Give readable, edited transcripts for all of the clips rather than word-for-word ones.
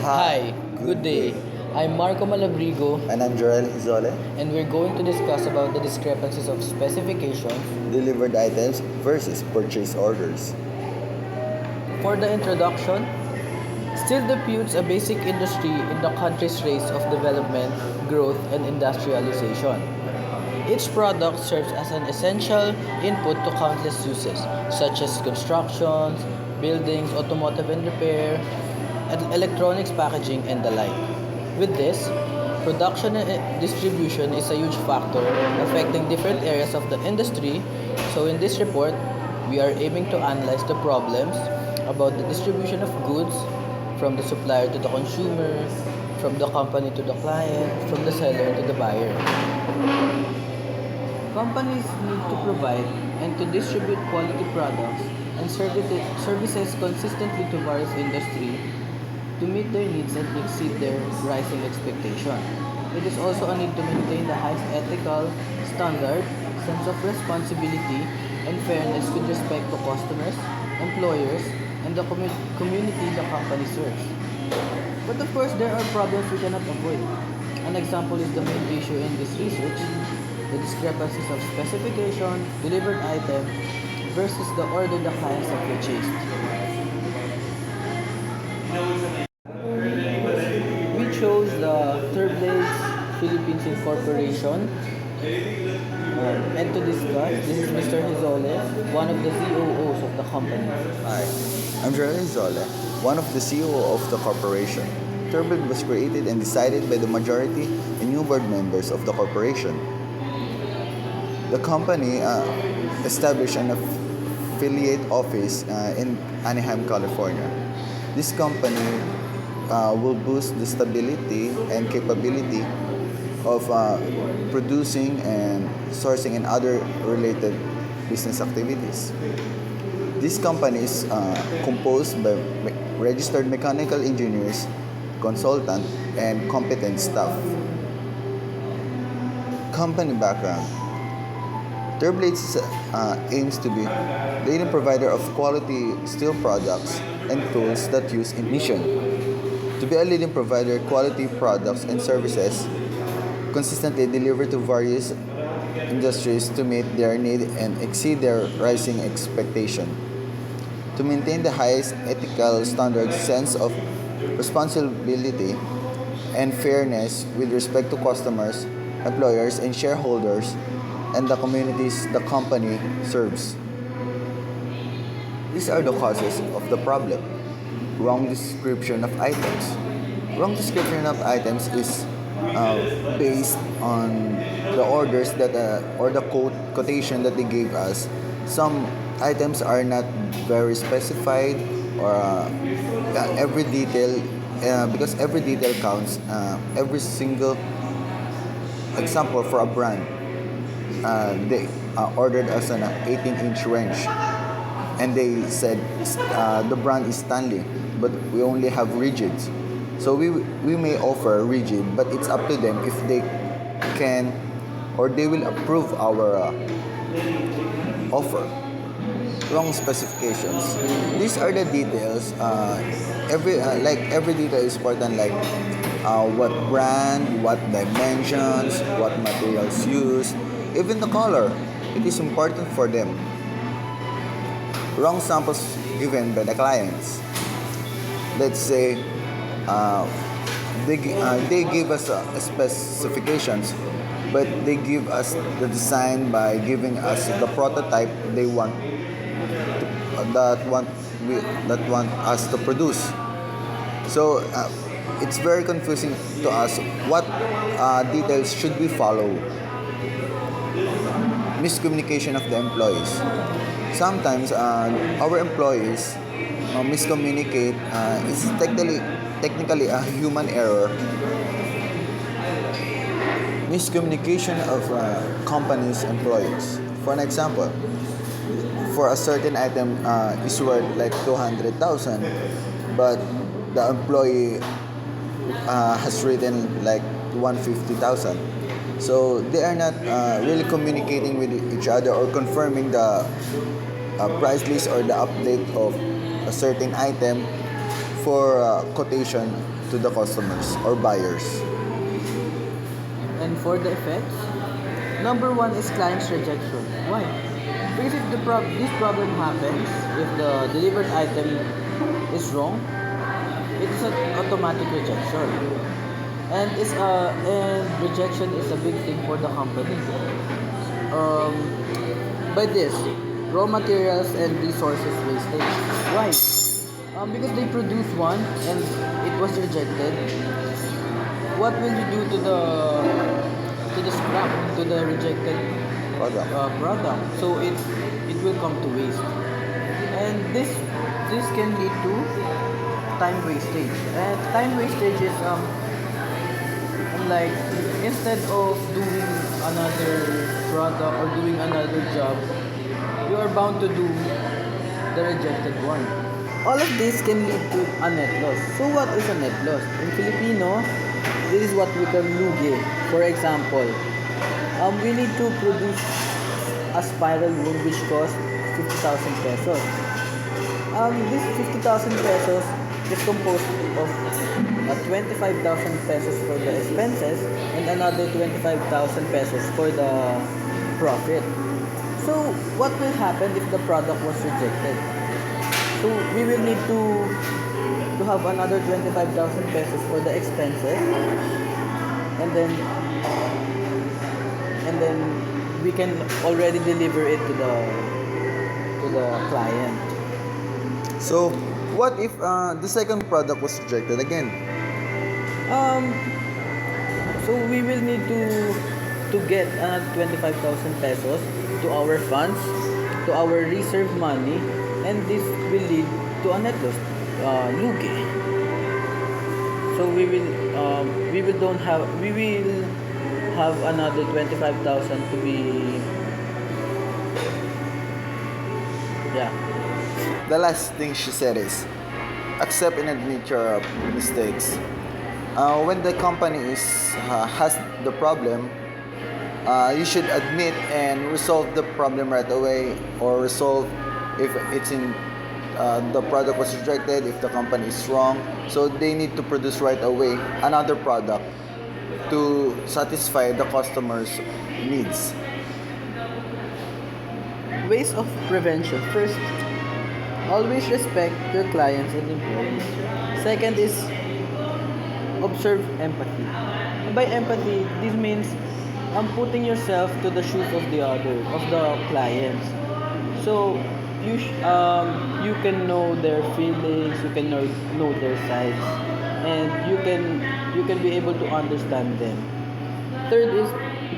Hi, good day. I'm Marco Malabrigo, And I'm Jorel and we're going to discuss about the discrepancies of specifications. delivered items versus purchase orders. For the introduction, steel deputes a basic industry in the country's race of development, growth, and industrialization. Each product serves as an essential input to countless uses, such as constructions, buildings, automotive and repair, electronics packaging, and the like. With this, production and distribution is a huge factor affecting different areas of the industry. So, in this report, we are aiming to analyze the problems about the distribution of goods from the supplier to the consumer, from the company to the client, from the seller to the buyer. Companies need to provide and to distribute quality products and services consistently to various industries to meet their needs and exceed their rising expectation. It is also a need to maintain the highest ethical standard, sense of responsibility, and fairness with respect to customers, employers, and the community the company serves. But of course, there are problems we cannot avoid. An example is the main issue in this research, the discrepancies of specification, delivered item, versus the order the clients have purchased. We chose the Third Philippines Incorporation and to discuss, this is Mr. Hizole, one of the COOs of the company. Hi, I'm Jorel one of the CEO of the corporation. Turbid was created and decided by the majority and new board members of the corporation. The company established an affiliate office in Anaheim, California. This company will boost the stability and capability of producing and sourcing and other related business activities. This company is composed by registered mechanical engineers, consultant, and competent staff. Company background. Turblades aims to be leading provider of quality steel products and tools that use emission. To be a leading provider of quality products and services consistently deliver to various industries to meet their need and exceed their rising expectation. To maintain the highest ethical standards, sense of responsibility, and fairness with respect to customers, employers, and shareholders, and the communities the company serves. These are the causes of the problem. Wrong description of items. Wrong description of items is based on the orders that or the quotation that they gave us. Some items are not very specified or every detail because every detail counts. Every single example for a brand, they ordered us an 18-inch wrench, and they said the brand is Stanley, but we only have rigids. So we may offer rigid, but it's up to them if they can or they will approve our offer. Wrong specifications. These are the details. Every detail is important. Like what brand, what dimensions, what materials used, even the color. It is important for them. Wrong samples given by the clients. Let's say they give us specifications, but they give us the design by giving us the prototype they want that want we that want us to produce. So it's very confusing to us what details should we follow. Miscommunication of the employees. Sometimes our employees miscommunicate. It's technically a human error. Miscommunication of companies' employees. For an example, for a certain item is worth like 200,000, but the employee has written like 150,000. So they are not really communicating with each other or confirming the price list or the update of a certain item for quotation to the customers or buyers. And for the effects, number one is client's rejection. Why? Because if this problem happens, if the delivered item is wrong, it's an automatic rejection. And rejection is a big thing for the company. Um, by this, raw materials and resources wastage. Why? Because they produce one and it was rejected. What will you do to the scrap, to the rejected Product. product? So it will come to waste, and this can lead to time wastage. And time wastage is like instead of doing another product or doing another job, you are bound to do the rejected one. All of this can lead to a net loss. So what is a net loss? In Filipino, this is what we call lugi. For example, we need to produce a spiral wood which costs 50,000 pesos. This 50,000 pesos is composed of 25,000 pesos for the expenses and another 25,000 pesos for the profit. So what will happen if the product was rejected? So we will need to have another 25,000 pesos for the expenses, and then we can already deliver it to the client. So, what if the second product was rejected again? Um, so we will need to get 25,000 pesos to our funds, to our reserve money, and this will lead to a net loss, lugi. So we will have another 25,000 to be, yeah. The last thing she said is accept and admit your mistakes. When the company has the problem, you should admit and resolve the problem right away, or resolve if it's in the product was rejected, if the company is wrong. So they need to produce right away another product to satisfy the customer's needs. Ways of prevention. First, always respect your clients and employees. Second is observe empathy. And by empathy, this means putting yourself to the shoes of the clients. So you can know their feelings, you can know their sides, and you can be able to understand them. Third is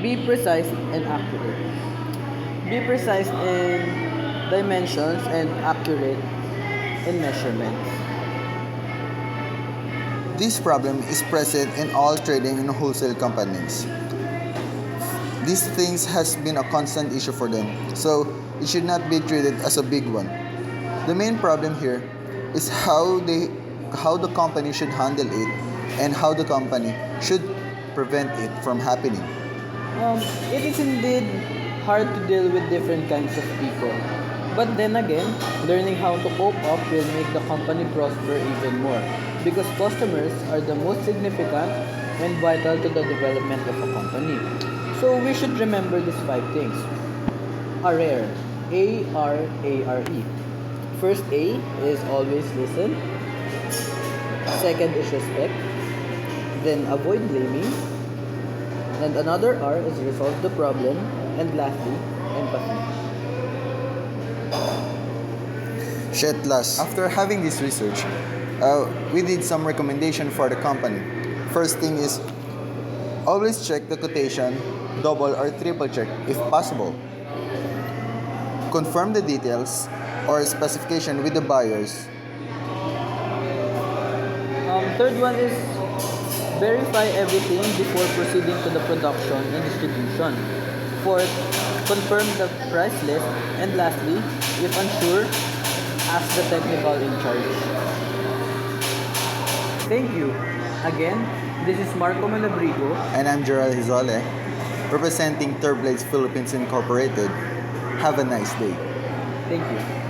be precise and accurate. Be precise in dimensions and accurate in measurements. This problem is present in all trading and wholesale companies. These things has been a constant issue for them, so it should not be treated as a big one. The main problem here is how the company should handle it and how the company should prevent it from happening. It is indeed hard to deal with different kinds of people. But then again, learning how to cope up will make the company prosper even more, because customers are the most significant and vital to the development of a company. So we should remember these five things. ARARE. ARARE. First A is always listen. Second is respect. Then avoid blaming. And another R is resolve the problem. And lastly, empathy. Shetlas. After having this research, we did some recommendation for the company. First thing is always check the quotation, double or triple check if possible. Confirm the details or specification with the buyers. Third one is verify everything before proceeding to the production and distribution. Fourth, confirm the price list. And lastly, if unsure, ask the technical in charge. Thank you. Again, this is Marco Malabrigo. And I'm Jorel Hizole, representing Turblades Philippines Incorporated. Have a nice day. Thank you.